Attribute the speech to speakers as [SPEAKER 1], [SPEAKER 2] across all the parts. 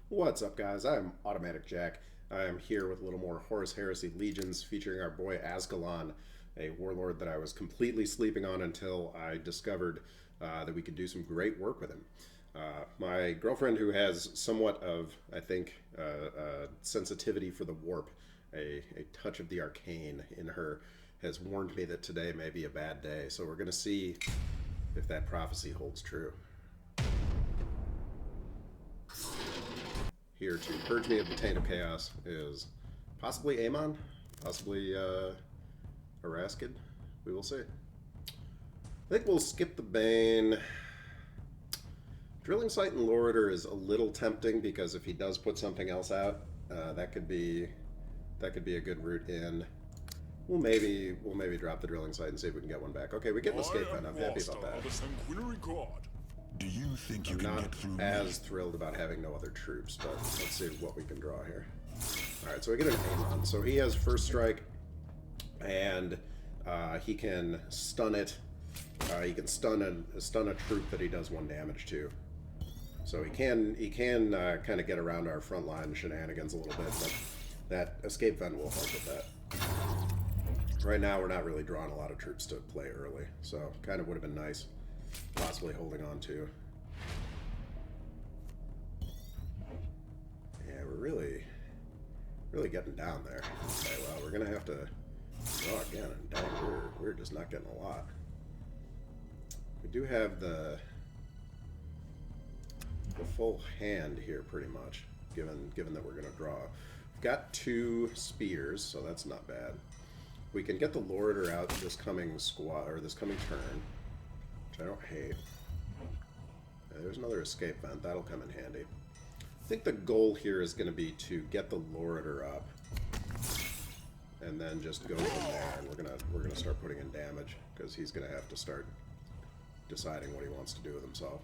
[SPEAKER 1] What's up, guys? I'm Automatic Jack. I am here with a little more Horus Heresy Legions featuring our boy Azkaellon, a warlord that I was completely sleeping on until I discovered that we could do some great work with him. My girlfriend, who has somewhat of, I think, sensitivity for the warp, a touch of the arcane in her, has warned me that today may be a bad day. So we're going to see if that prophecy holds true. Here to purge me of the taint of chaos is possibly Amon, possibly Haraskid. We will see. I think we'll skip the Bane. Drilling Site and Loritor is a little tempting because if he does put something else out, that could be a good route in. We'll maybe drop the Drilling Site and see if we can get one back. Okay, we get an escape pen. I'm happy about that.
[SPEAKER 2] Do you think you
[SPEAKER 1] I'm
[SPEAKER 2] can
[SPEAKER 1] not
[SPEAKER 2] get through
[SPEAKER 1] as thrilled about having no other troops, but let's see what we can draw here. Alright, so we get an Amon. So he has First Strike, and he can stun it. He can stun a troop that he does 1 damage to. So he can kind of get around our frontline shenanigans a little bit, but that escape vent will help with that. Right now, we're not really drawing a lot of troops to play early, so kind of would have been nice. Possibly holding on to. Yeah, we're really getting down there. Okay, well, we're gonna have to draw again, and dang, we're just not getting a lot. We do have the full hand here, pretty much, given that we're gonna draw. We've got 2 spears, so that's not bad. We can get the Loritor out this coming squad or this coming turn. Which I don't hate. There's another escape vent. That'll come in handy. I think the goal here is going to be to get the Loritor up, and then just go from there. And we're gonna start putting in damage because he's going to have to start deciding what he wants to do with himself.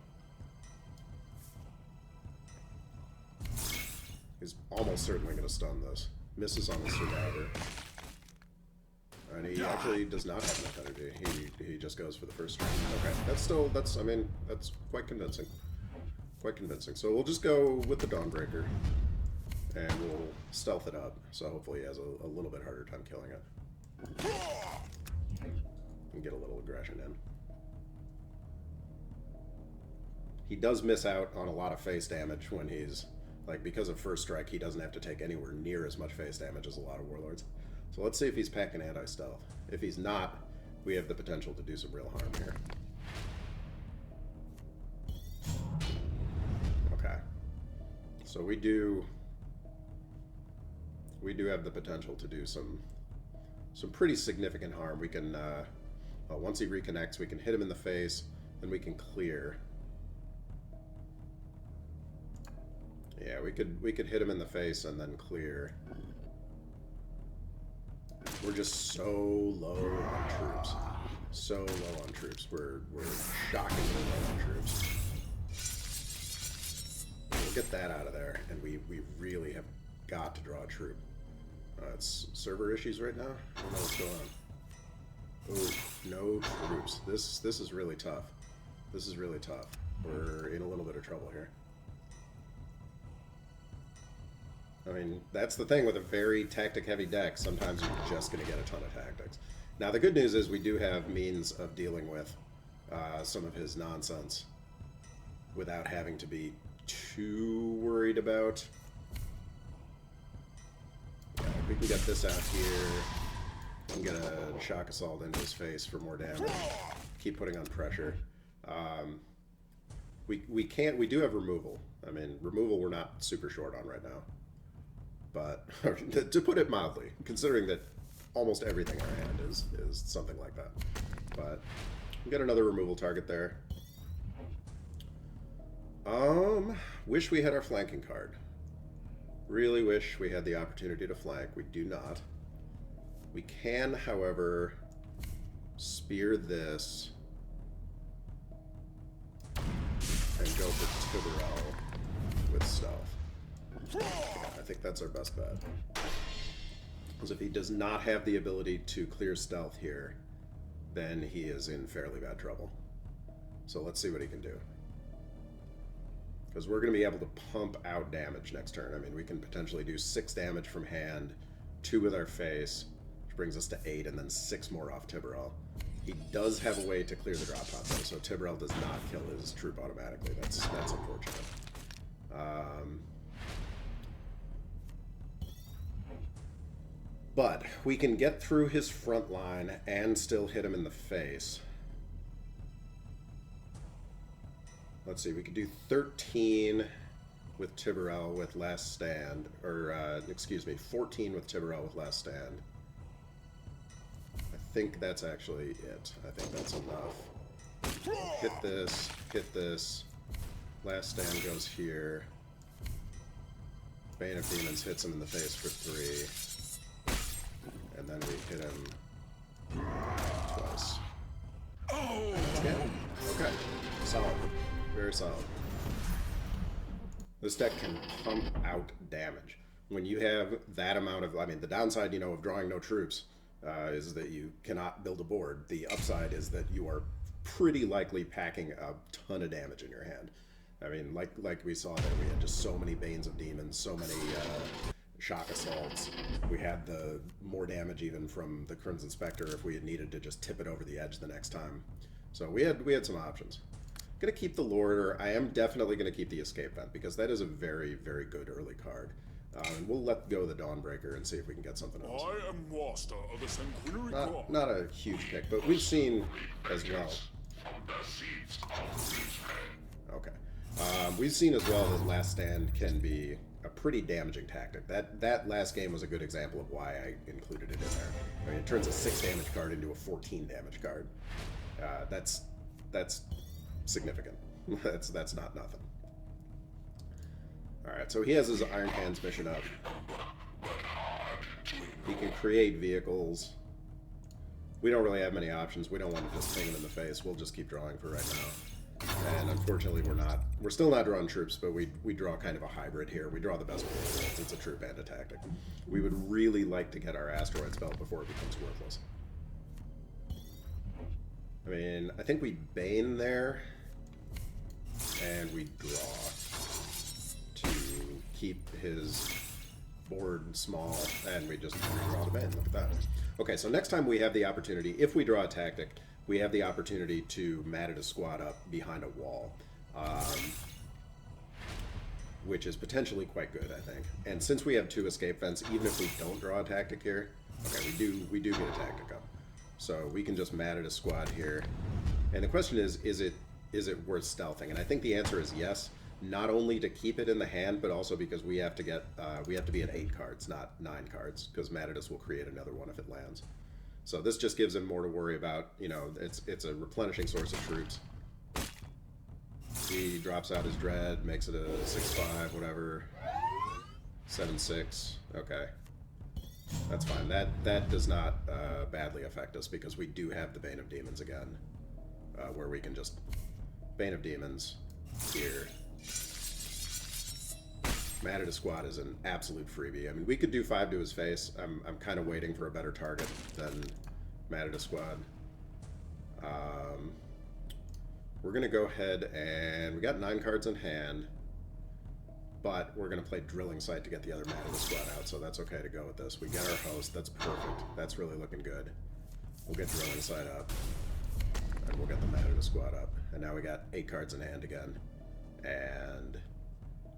[SPEAKER 1] He's almost certainly going to stun this. Misses on the Survivor. And he actually does not have enough energy. He just goes for the first strike. Okay, that's quite convincing. Quite convincing. So we'll just go with the Dawnbreaker, and we'll stealth it up. So hopefully he has a little bit harder time killing it. And get a little aggression in. He does miss out on a lot of face damage when he's, like, because of first strike, he doesn't have to take anywhere near as much face damage as a lot of warlords. So let's see if he's packing anti-stealth. If he's not, we have the potential to do some real harm here. Okay. So we do have the potential to do some pretty significant harm. We can, once he reconnects, we can hit him in the face, then we can clear. Yeah, we could hit him in the face and then clear. We're just so low on troops. So low on troops. We're shockingly low on troops. We'll get that out of there, and we really have got to draw a troop. It's server issues right now. I don't know what's going on. Oh, no troops. This is really tough. This is really tough. We're in a little bit of trouble here. I mean, that's the thing with a very tactic-heavy deck. Sometimes you're just going to get a ton of tactics. Now, the good news is we do have means of dealing with some of his nonsense without having to be too worried about. Yeah, if we can get this out here and get a shock assault into his face for more damage, keep putting on pressure. We do have removal. I mean, removal we're not super short on right now. But, to put it mildly, considering that almost everything in our hand is something like that. But, we got another removal target there. Wish we had our flanking card. Really wish we had the opportunity to flank. We do not. We can, however, spear this and go for Tiberel with stealth. Yeah, I think that's our best bet. Because if he does not have the ability to clear stealth here, then he is in fairly bad trouble. So let's see what he can do. Because we're going to be able to pump out damage next turn. I mean, we can potentially do 6 damage from hand, 2 with our face, which brings us to 8, and then 6 more off Tiberell. He does have a way to clear the drop pod, though, so Tiberell does not kill his troop automatically. That's unfortunate. But we can get through his front line and still hit him in the face. Let's see, we could do 13 with Tiberell with Last Stand, or, excuse me, 14 with Tiberell with Last Stand. I think that's actually it. I think that's enough. Hit this. Last Stand goes here. Bane of Demons hits him in the face for 3. And then we hit him twice. Yeah. Okay. Solid. Very solid. This deck can pump out damage. When you have that amount of... I mean, the downside, you know, of drawing no troops is that you cannot build a board. The upside is that you are pretty likely packing a ton of damage in your hand. I mean, like we saw there, we had just so many Banes of Demons, so many Shock Assaults. We had the more damage even from the Crimson Spectre if we had needed to just tip it over the edge the next time. So we had some options. Gonna keep the Lord. I am definitely gonna keep the Escape Vent because that is a very, very good early card. And we'll let go of the Dawnbreaker and see if we can get something else.
[SPEAKER 2] I am master of the Sanguinary God.
[SPEAKER 1] Not a huge pick, but we've seen as well. Okay. We've seen as well that Last Stand can be a pretty damaging tactic. That last game was a good example of why I included it in there. I mean, it turns a 6 damage card into a 14 damage card. That's significant. That's not nothing. Alright, so he has his Iron Hands mission up. He can create vehicles. We don't really have many options. We don't want to just ping him in the face. We'll just keep drawing for right now. And unfortunately we're still not drawing troops, but we draw kind of a hybrid here. We draw the best of both worlds. It's a troop and a tactic. We would really like to get our Asteroid spell before it becomes worthless. I mean, I think we Bane there, and we draw to keep his board small, and we just redraw the Bane. Look at that. Okay, so next time we have the opportunity, if we draw a tactic, we have the opportunity to mat it a squad up behind a wall, which is potentially quite good, I think. And since we have 2 escape vents, even if we don't draw a tactic here, okay, we do get a tactic up. So we can just mat it a squad here. And the question is it worth stealthing? And I think the answer is yes. Not only to keep it in the hand, but also because we have to get we have to be at 8 cards, not 9 cards, because Matadus will create another one if it lands. So this just gives him more to worry about. You know, it's a replenishing source of troops. He drops out his Dread, makes it a 6/5, whatever. 7/6. Okay, that's fine. That does not badly affect us because we do have the Bane of Demons again, where we can just Bane of Demons here. Matadus squad is an absolute freebie. I mean, we could do 5 to his face. I'm kind of waiting for a better target than Matadus squad. We're going to go ahead and... we got 9 cards in hand, but we're going to play Drilling Sight to get the other Matadus squad out, so that's okay to go with this. We get our host. That's perfect. That's really looking good. We'll get Drilling Sight up, and we'll get the Matadus squad up. And now we got 8 cards in hand again. And...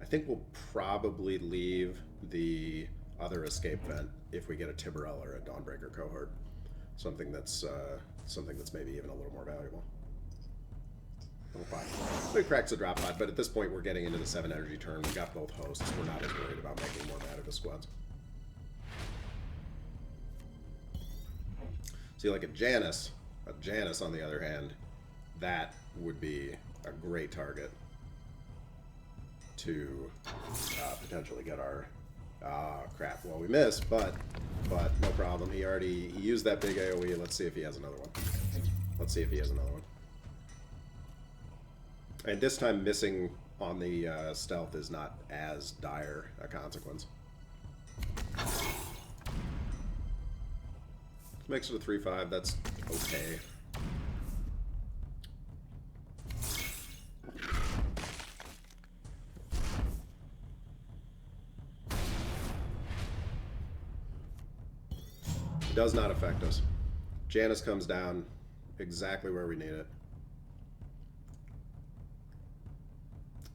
[SPEAKER 1] I think we'll probably leave the other escape vent if we get a Tiberell or a Dawnbreaker cohort. Something that's maybe even a little more valuable. It cracks a drop pod, but at this point we're getting into the 7 energy turn. We got both hosts. We're not as worried about making more Matadus squads. See, like a Janus on the other hand, that would be a great target to potentially get our... crap. Well, we missed, but no problem. He used that big AoE. Let's see if he has another one. Let's see if he has another one. And this time missing on the stealth is not as dire a consequence. Makes it a 3/5. That's okay. Does not affect us. Janus comes down exactly where we need it.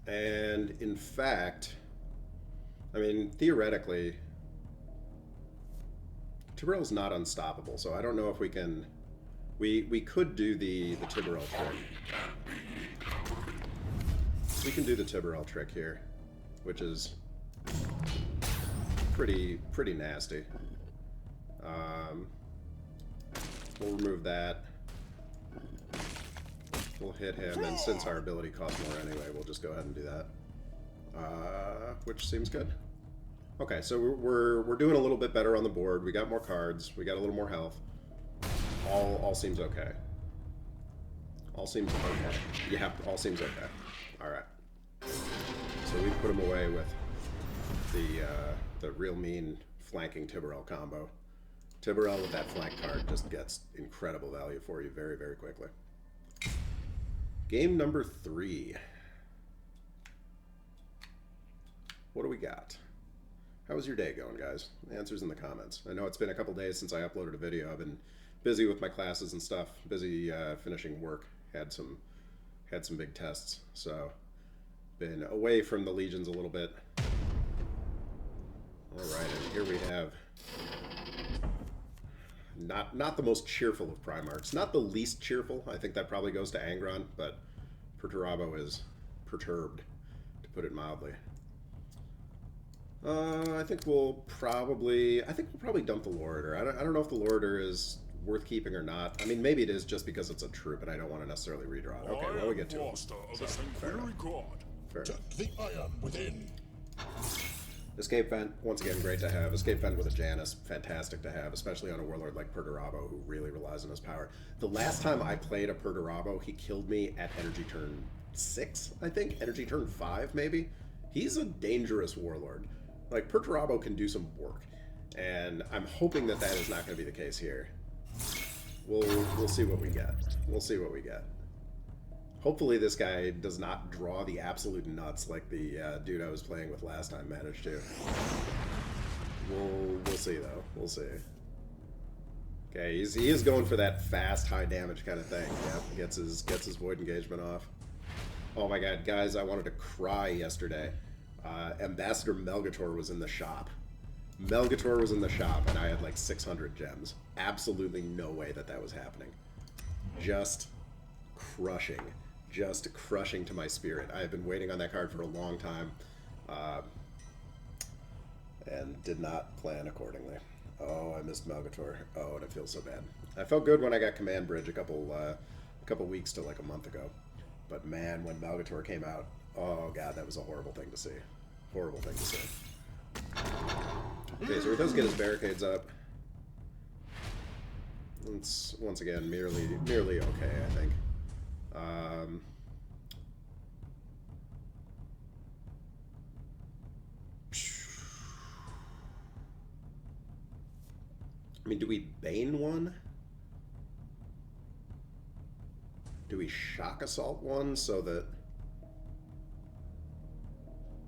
[SPEAKER 1] And in fact, I mean, theoretically, Tiburel's not unstoppable, so I don't know if we can... We could do the Tiburel trick. We can do the Tiburel trick here, which is pretty nasty. We'll remove that. We'll hit him, and since our ability costs more anyway, we'll just go ahead and do that. Which seems good. Okay, so we're doing a little bit better on the board. We got more cards. We got a little more health. All seems okay. All seems okay. Yeah, all seems okay. All right. So we put him away with the real mean flanking Tiburel combo. Tiburel with that flank card just gets incredible value for you very, very quickly. Game number 3. What do we got? How was your day going, guys? Answers in the comments. I know it's been a couple days since I uploaded a video. I've been busy with my classes and stuff. Busy finishing work. Had some big tests, so been away from the legions a little bit. All right, and here we have not the most cheerful of Primarchs, not the least cheerful. I think that probably goes to Angron, but Perturabo is perturbed, to put it mildly. I think we'll probably dump the Loriter. I don't know if the Loriter is worth keeping or not. I mean, maybe it is just because it's a troop, and I don't want to necessarily redraw it. Okay, well, we get to it. So, fair enough. Fair enough.
[SPEAKER 2] The iron within.
[SPEAKER 1] Escape Vent, once again, great to have. Escape Vent with a Janus, fantastic to have, especially on a warlord like Perturabo, who really relies on his power. The last time I played a Perturabo, he killed me at energy turn 6, I think? Energy turn 5, maybe? He's a dangerous warlord. Like, Perturabo can do some work, and I'm hoping that that is not going to be the case here. We'll see what we get. We'll see what we get. Hopefully this guy does not draw the absolute nuts like the dude I was playing with last time managed to. We'll see, though. We'll see. Okay, he is going for that fast, high damage kind of thing. Yep, gets his void engagement off. Oh my god, guys, I wanted to cry yesterday. Ambassador Melgator was in the shop. Melgator was in the shop, and I had like 600 gems. Absolutely no way that was happening. Just crushing to my spirit. I have been waiting on that card for a long time, and did not plan accordingly. Oh, I missed Melgator. Oh, and it feels so bad. I felt good when I got Command Bridge a couple weeks to like a month ago, but man, when Melgator came out, oh god, that was a horrible thing to see. Horrible thing to see. Okay, so he does get his barricades up. It's once again merely okay, I think. I mean, do we Bane one? Do we Shock Assault one so that...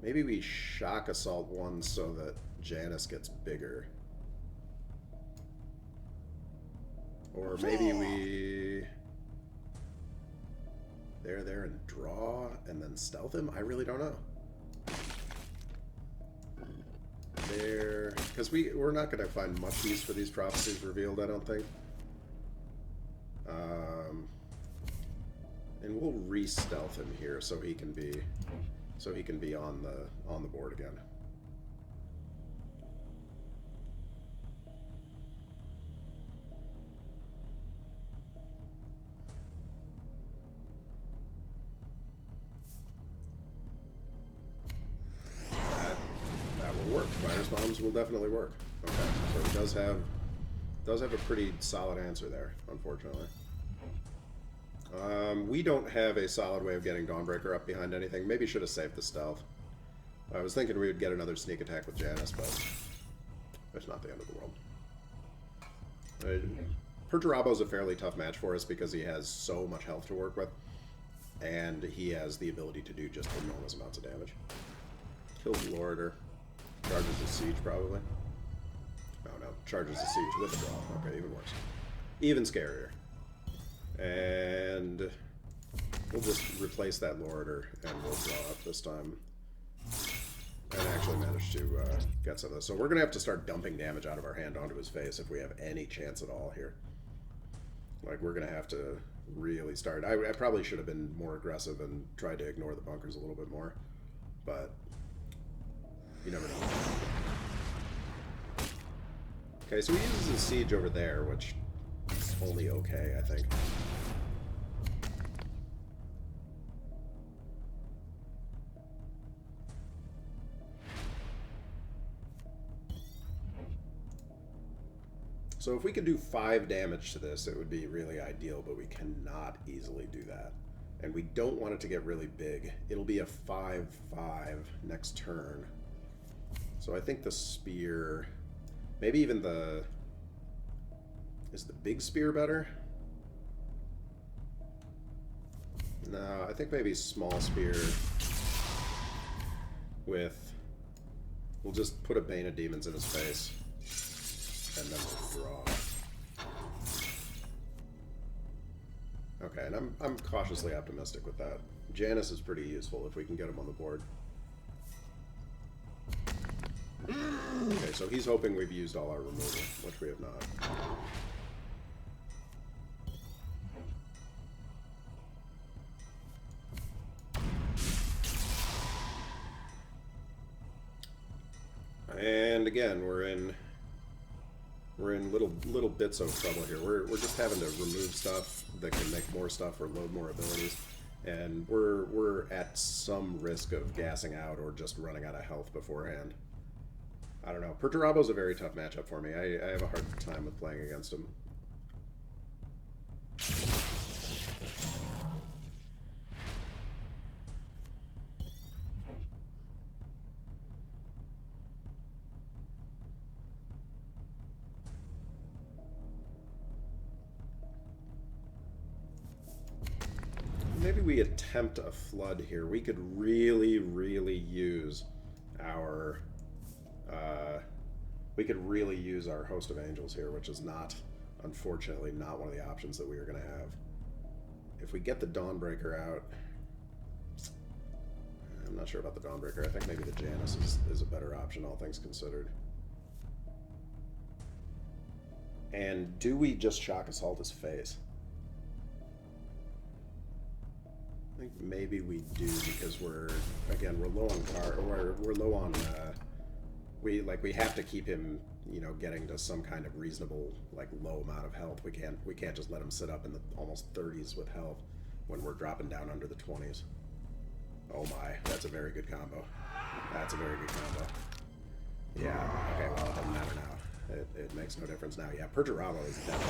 [SPEAKER 1] Maybe we Shock Assault one so that Janus gets bigger. Or maybe we... There and draw and then stealth him? I really don't know. There... Because we're not going to find much use for these prophecies revealed, I don't think. And we'll re-stealth him here so he can be... on the board again. That will work. Virus bombs will definitely work. Okay, so it does have a pretty solid answer there, unfortunately. We don't have a solid way of getting Dawnbreaker up behind anything. Maybe should have saved the stealth. I was thinking we would get another sneak attack with Janus, but it's not the end of the world. Perturabo's a fairly tough match for us because he has so much health to work with, and he has the ability to do just enormous amounts of damage. Kills Loriter. Charges his siege, probably. Oh no, charges the siege with the draw. Okay, even worse. Even scarier. And we'll just replace that Loriter and we'll draw up this time. And actually manage to get some of this. So we're going to have to start dumping damage out of our hand onto his face if we have any chance at all here. Like, we're going to have to really start. I probably should have been more aggressive and tried to ignore the bunkers a little bit more. But you never know. Okay, so he uses his siege over there, which is only okay, I think. So if we could do 5 damage to this, it would be really ideal, but we cannot easily do that. And we don't want it to get really big. It'll be a 5/5 next turn. So I think the spear... Maybe even the... Is the big spear better? No, I think maybe small spear with... We'll just put a Bane of Demons in his face. And then we'll draw. Okay, and I'm cautiously optimistic with that. Janus is pretty useful if we can get him on the board. Okay, so he's hoping we've used all our removal, which we have not. And again, we're in little bits of trouble here. We're just having to remove stuff that can make more stuff or load more abilities, and we're at some risk of gassing out or just running out of health beforehand. I don't know. Perturabo's a very tough matchup for me. I have a hard time with playing against him. Maybe we attempt a flood here. We could really, really use our Host of Angels here, which is not, unfortunately, not one of the options that we are going to have. If we get the Dawnbreaker out, I'm not sure about the Dawnbreaker. I think maybe the Janus is a better option, all things considered. And do we just Shock Assault his face? I think maybe we do, because we're low on card, or we're low on we have to keep him, you know, getting to some kind of reasonable, like, low amount of health. We can't just let him sit up in the almost 30s with health when we're dropping down under the 20s. Oh my, that's a very good combo. That's a very good combo. Yeah, okay, well, it doesn't matter now. It makes no difference now. Yeah, Perturabo is deadly.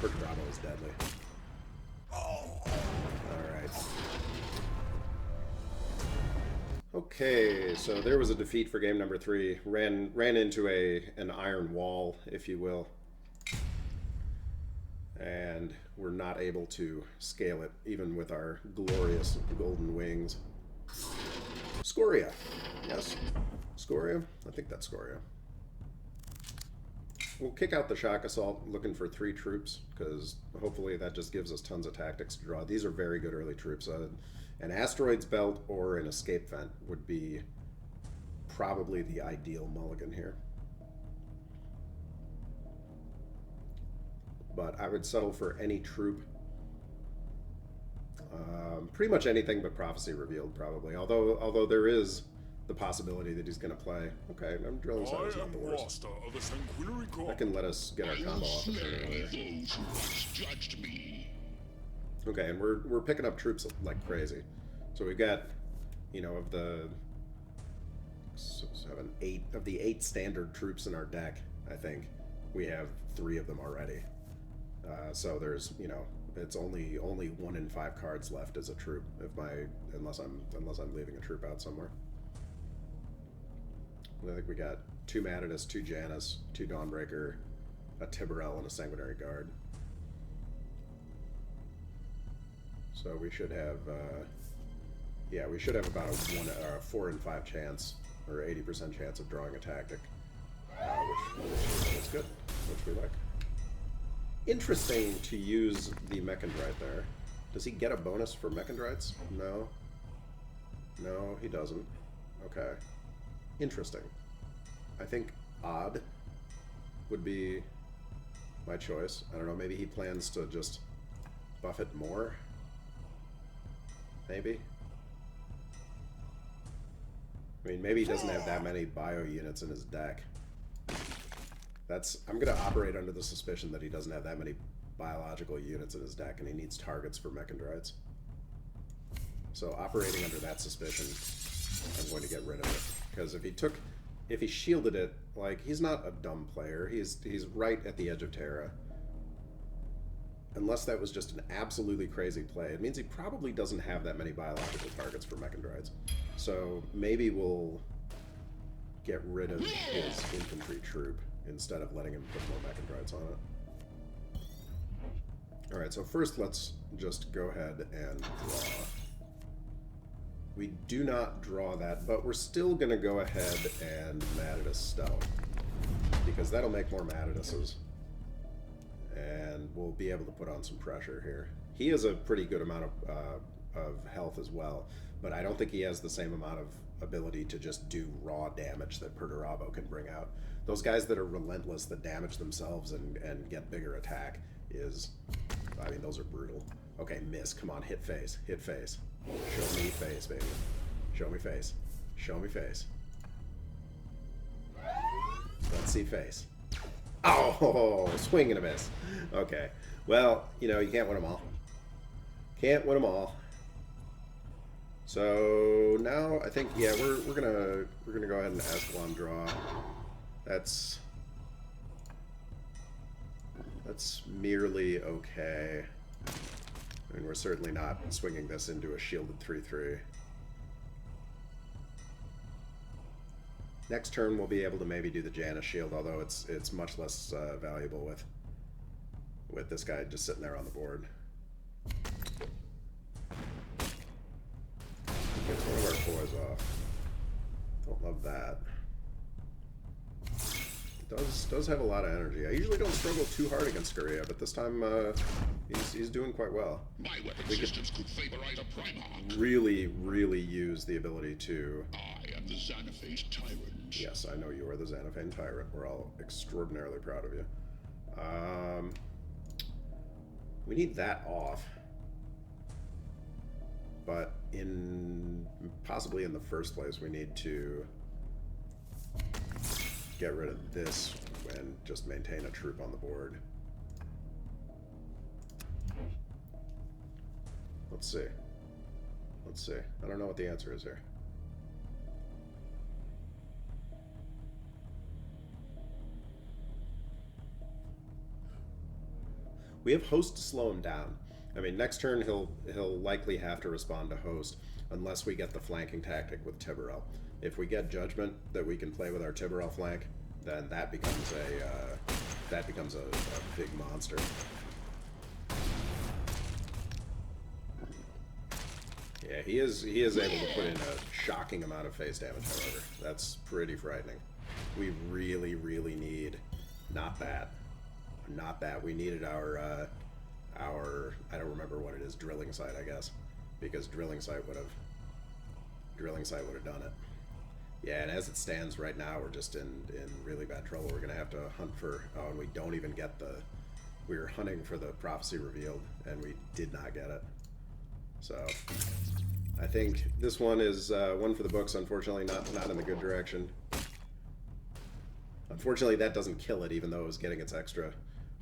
[SPEAKER 1] Perturabo is deadly. Alright. Okay, so there was a defeat for game number 3. Ran into an iron wall, if you will. And we're not able to scale it, even with our glorious golden wings. Scoria. Yes. Scoria? I think that's Scoria. We'll kick out the Shock Assault, looking for 3 troops, because hopefully that just gives us tons of tactics to draw. These are very good early troops. An Asteroid's Belt or an Escape Vent would be probably the ideal mulligan here. But I would settle for any troop. Pretty much anything but Prophecy Revealed, probably. Although there is the possibility that he's going to play. Okay, I'm drilling Sun's not the worst. That can let us get our combo off a turn earlier. Okay, and we're picking up troops like crazy. So we've got, you know, of the 8 of the 8 standard troops in our deck, I think we have 3 of them already. So there's, you know, it's only 1 in 5 cards left as a troop unless I'm leaving a troop out somewhere. I think we got 2 Matadus, 2 Janus, 2 Dawnbreaker, a Tiburel, and a Sanguinary Guard. So we should have, we should have about a 4 in 5 chance, or 80% chance of drawing a tactic. which is good, which we like. Interesting to use the Mechadrite there. Does he get a bonus for Mechadrites? No. No, he doesn't. Okay. Interesting. I think odd would be my choice. I don't know, maybe he plans to just buff it more? Maybe? I mean, maybe he doesn't have that many bio units in his deck. I'm going to operate under the suspicion that he doesn't have that many biological units in his deck and he needs targets for Mechadrites. So operating under that suspicion, I'm going to get rid of it. Because if he shielded it, like, he's not a dumb player. He's right at the edge of Terra. Unless that was just an absolutely crazy play, it means he probably doesn't have that many biological targets for Mechadrites. So maybe we'll get rid of his infantry troop instead of letting him put more Mechadrites on it. Alright, so first let's just go ahead and draw. We do not draw that, but we're still going to go ahead and Matadus Stealth, because that'll make more Mataduses, and we'll be able to put on some pressure here. He has a pretty good amount of health as well, but I don't think he has the same amount of ability to just do raw damage that Perturabo can bring out. Those guys that are relentless, that damage themselves and get bigger attack I mean, those are brutal. Okay, miss. Come on, hit face. Hit face. Show me face, baby. Show me face. Show me face. Let's see face. Oh, swing and a miss. Okay. Well, you know, you can't win them all. Can't win them all. So now I think, yeah, we're gonna go ahead and Azkaellon draw. That's merely okay. I mean, we're certainly not swinging this into a shielded 3/3. Next turn we'll be able to maybe do the Janus shield, although it's much less valuable with this guy just sitting there on the board. Gets one of our boys off. Don't love that. Does have a lot of energy. I usually don't struggle too hard against Skuria, but this time he's doing quite well.
[SPEAKER 2] My weapon systems could favorize a Primarch.
[SPEAKER 1] Really use the ability to...
[SPEAKER 2] I am the Xanaphase Tyrant.
[SPEAKER 1] Yes, I know you are the Xanaphane Tyrant. We're all extraordinarily proud of you. We need that off. But possibly in the first place, we need to get rid of this and just maintain a troop on the board. Let's see. Let's see. I don't know what the answer is here. We have Host to slow him down. I mean, next turn he'll likely have to respond to Host unless we get the flanking tactic with Tiburel. If we get Judgment that we can play with our Tiburel flank, then that becomes a big monster. Yeah, he is able to put in a shocking amount of face damage, however. That's pretty frightening. We really need not that. Not that. We needed our I don't remember what it is, drilling site, I guess. Because drilling site would have done it. Yeah, and as it stands right now, we're just in really bad trouble. We're gonna have to hunt for and we don't even get we were hunting for the prophecy revealed and we did not get it. So I think this one is one for the books, unfortunately, not in the good direction. Unfortunately, that doesn't kill it, even though it was getting its extra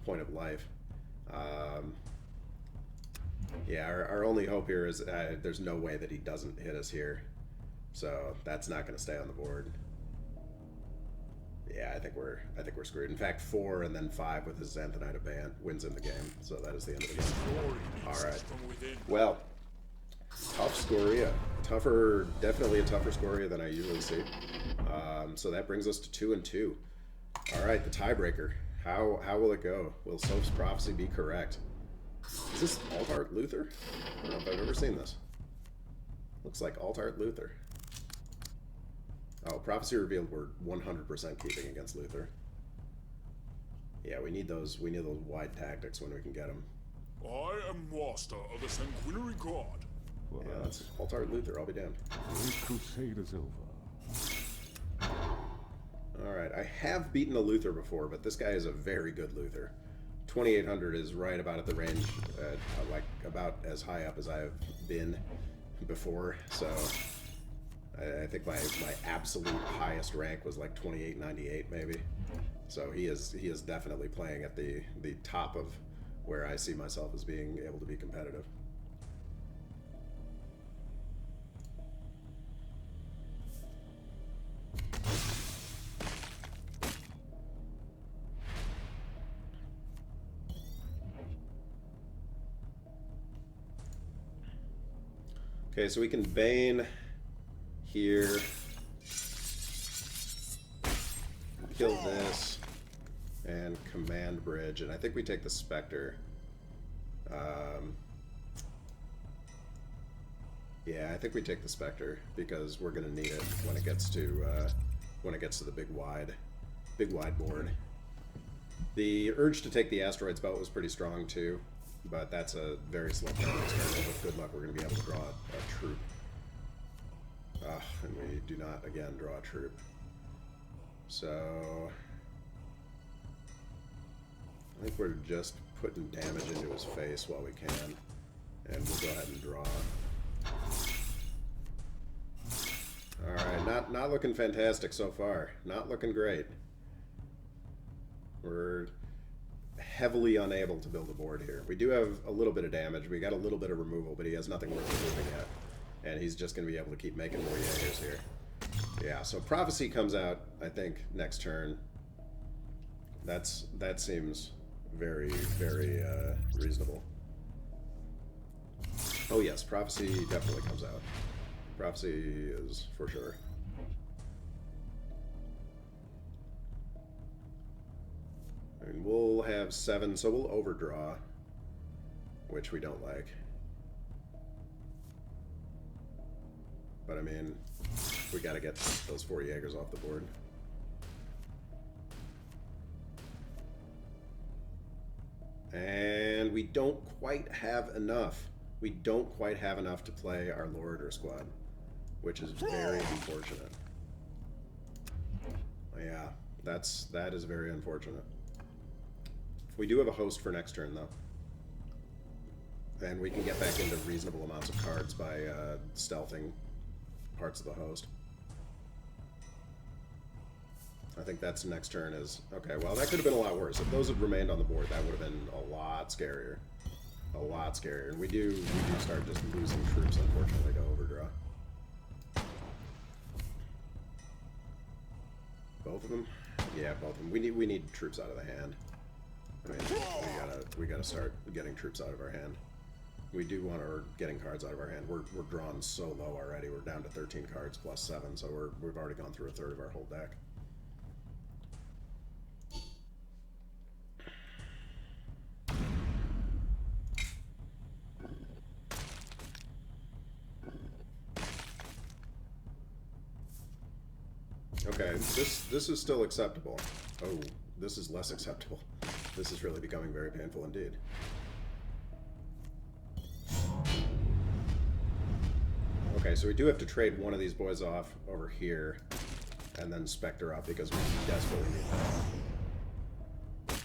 [SPEAKER 1] point of life. Yeah, our only hope here is there's no way that he doesn't hit us here. So that's not going to stay on the board. Yeah, I think we're screwed. In fact, 4 and then 5 with his Xanthanite Abant wins in the game. So that is the end of the game. All right. Well, tough Skuria. Definitely a tougher Skuria than I usually see. So that brings us to 2 and 2. All right, the tiebreaker. How will it go? Will Soph's prophecy be correct? Is this Altart Luther? I don't know if I've ever seen this. Looks like Altart Luther. Oh, Prophecy Revealed we're 100% keeping against Luther. Yeah, we need those wide tactics when we can get them.
[SPEAKER 3] I am master of the Sanguinary God.
[SPEAKER 1] Yeah, that's Altar Luther, I'll be damned.
[SPEAKER 4] The crusade is over.
[SPEAKER 1] Alright, I have beaten a Luther before, but this guy is a very good Luther. 2800 is right about at the range, like about as high up as I've been before, so I think my absolute highest rank was like 2898 maybe. So he is definitely playing at the top of where I see myself as being able to be competitive. Okay, so we can Bane here, kill this, and Command Bridge, and I think we take the Spectre. Yeah, I think we take the Spectre because we're gonna need it when it gets to the big wide board. The urge to take the Asteroids Belt was pretty strong too, but that's a very slow turn. With good luck, we're gonna be able to draw a troop. And we do not again draw a troop. So I think we're just putting damage into his face while we can, and we'll go ahead and draw. Alright, not looking fantastic so far. Not looking great. We're heavily unable to build a board here. We do have a little bit of damage. We got a little bit of removal, but he has nothing worth removing yet. And he's just going to be able to keep making more Jaegers here. Yeah, so Prophecy comes out, I think, next turn. That seems very, very reasonable. Oh yes, Prophecy definitely comes out. Prophecy is for sure. I mean, we'll have 7, so we'll overdraw, which we don't like. But I mean, we gotta get those 4 Jaegers off the board. And we don't quite have enough. We don't quite have enough to play our Lord squad, which is very unfortunate. Yeah, that is very unfortunate. We do have a host for next turn, though. And we can get back into reasonable amounts of cards by stealthing parts of the host. I think that's next turn is... Okay, well, that could have been a lot worse. If those had remained on the board, that would have been a lot scarier. A lot scarier. And we do start just losing troops, unfortunately, to overdraw. Both of them? Yeah, both of them. We need troops out of the hand. I mean, we gotta start getting troops out of our hand. We do want to getting cards out of our hand. We're drawn so low already. We're down to 13 cards plus 7, so we've already gone through a third of our whole deck. Okay, this is still acceptable. Oh, this is less acceptable. This is really becoming very painful indeed. Okay, so we do have to trade one of these boys off over here, and then Spectre up because we desperately need that.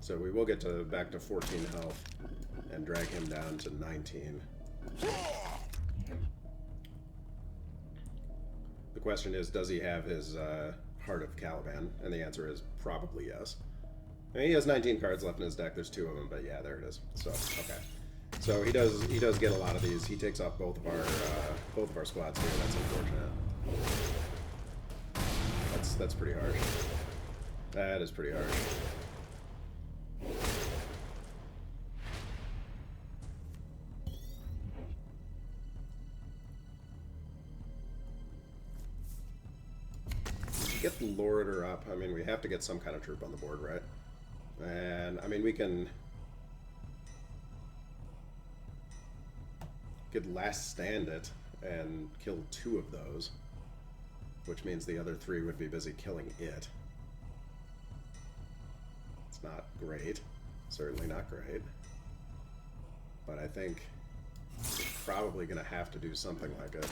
[SPEAKER 1] So we will get back to 14 health and drag him down to 19. The question is, does he have his Heart of Caliban? And the answer is probably yes. I mean, he has 19 cards left in his deck. There's 2 of them, but yeah, there it is. So okay, so he does get a lot of these. He takes off both of our squads here. That's unfortunate. That's pretty harsh. That is pretty harsh. Get the Loriter up. I mean, we have to get some kind of troop on the board, right? And I mean, we could Last Stand it. and kill 2 of those, which means the other 3 would be busy killing it. It's not great. Certainly not great. But I think we're probably going to have to do something like it.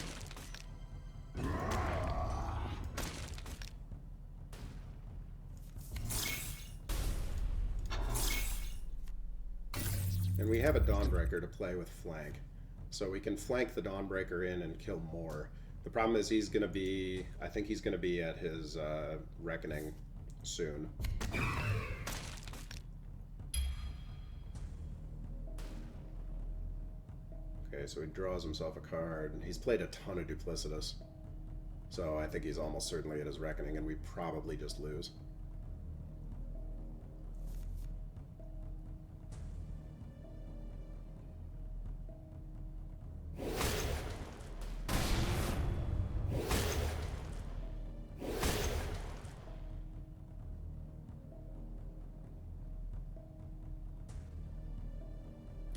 [SPEAKER 1] And we have a Dawnbreaker to play with flank. So we can flank the Dawnbreaker in and kill more. The problem is he's going to be... I think he's going to be at his Reckoning soon. Okay, so he draws himself a card, and he's played a ton of Duplicitous. So I think he's almost certainly at his Reckoning, and we probably just lose.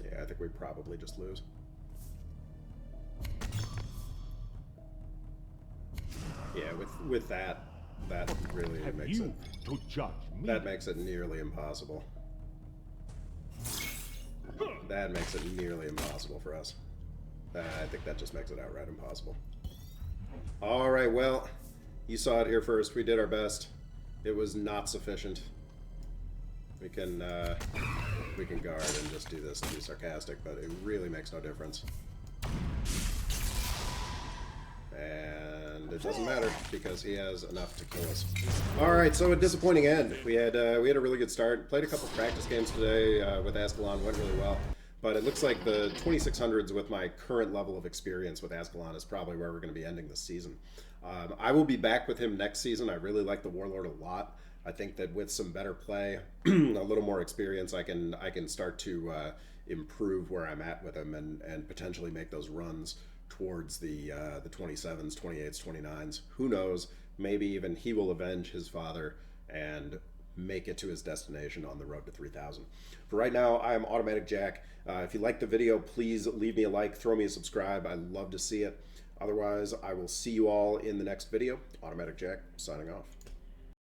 [SPEAKER 1] Yeah, I think we probably just lose. Yeah, with that really makes it
[SPEAKER 4] to judge me.
[SPEAKER 1] that makes it nearly impossible. That makes it nearly impossible for us. I think that just makes it outright impossible. All right, well, you saw it here first. We did our best. It was not sufficient. We can guard and just do this to be sarcastic, but it really makes no difference. And it doesn't matter because he has enough to kill us. All right, so a disappointing end. We had a really good start. Played a couple practice games today with Azkaellon. Went really well. But it looks like the 2600s with my current level of experience with Azkaellon is probably where we're going to be ending this season. I will be back with him next season. I really like the Warlord a lot. I think that with some better play, a little more experience, I can start to improve where I'm at with him and potentially make those runs towards the 27s, 28s, 29s. Who knows? Maybe even he will avenge his father and make it to his destination on the road to 3000. For right now, I am Automatic Jack. If you liked the video, please leave me a like, throw me a subscribe. I'd love to see it. Otherwise, I will see you all in the next video. Automatic Jack, signing off.